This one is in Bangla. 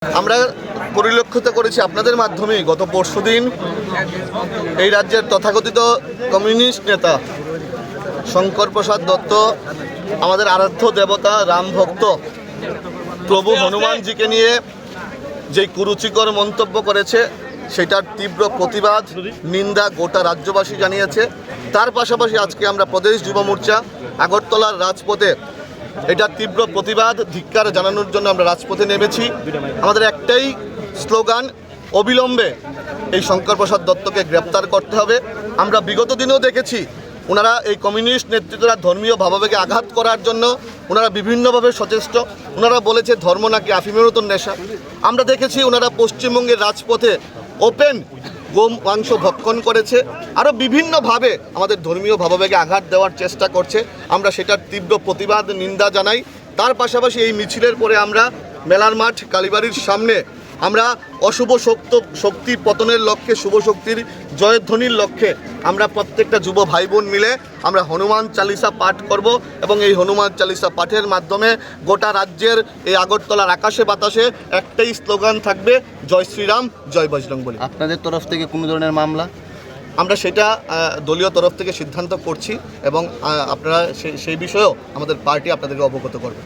আমরা পরিলক্ষিত করেছি আপনাদের মাধ্যমে গত পরশুদিন এই রাজ্যের তথাকথিত কমিউনিস্ট নেতা শঙ্কর প্রসাদ দত্ত আমাদের আরাধ্য দেবতা রাম ভক্ত প্রভু হনুমানজিকে নিয়ে যে কুরুচিকর মন্তব্য করেছে সেটার তীব্র প্রতিবাদ নিন্দা গোটা রাজ্যবাসী জানিয়েছে। তার পাশাপাশি আজকে আমরা প্রদেশ যুব মোর্চা আগরতলার রাজপথে এটার তীব্র প্রতিবাদ ধিক্কার জানানোর জন্য আমরা রাজপথে নেমেছি। আমাদের একটাই স্লোগান, অবিলম্বে এই শঙ্কর প্রসাদ দত্তকে গ্রেপ্তার করতে হবে। আমরা বিগত দিনেও দেখেছি ওনারা এই কমিউনিস্ট নেতৃত্বরা ধর্মীয় ভাবাবেগে আঘাত করার জন্য ওনারা বিভিন্নভাবে সচেষ্ট। ওনারা বলেছে ধর্ম নাকি আফিমের মতন নেশা। আমরা দেখেছি ওনারা পশ্চিমবঙ্গের রাজপথে ওপেন গোমাংস ভক্ষণ করেছে, আরও বিভিন্নভাবে আমাদের ধর্মীয় ভাবাবেগে আঘাত দেওয়ার চেষ্টা করছে। আমরা সেটার তীব্র প্রতিবাদ নিন্দা জানাই। তার পাশাপাশি এই মিছিলের পরে আমরা মেলার মাঠ কালীবাড়ির সামনে আমরা অশুভ শক্তি পতনের লক্ষ্যে শুভ শক্তির জয়ধ্বনির লক্ষ্যে আমরা প্রত্যেকটা যুব ভাই বোন মিলে আমরা হনুমান চালিসা পাঠ করব এবং এই হনুমান চালিসা পাঠের মাধ্যমে গোটা রাজ্যের এই আগরতলার আকাশে বাতাসে একটাই স্লোগান থাকবে, জয় শ্রীরাম জয় বজরং বলি। আপনাদের তরফ থেকে কোনো ধরনের মামলা? আমরা সেটা দলীয় তরফ থেকে সিদ্ধান্ত করছি এবং আপনারা সেই বিষয়েও আমাদের পার্টি আপনাদেরকে অবগত করবে।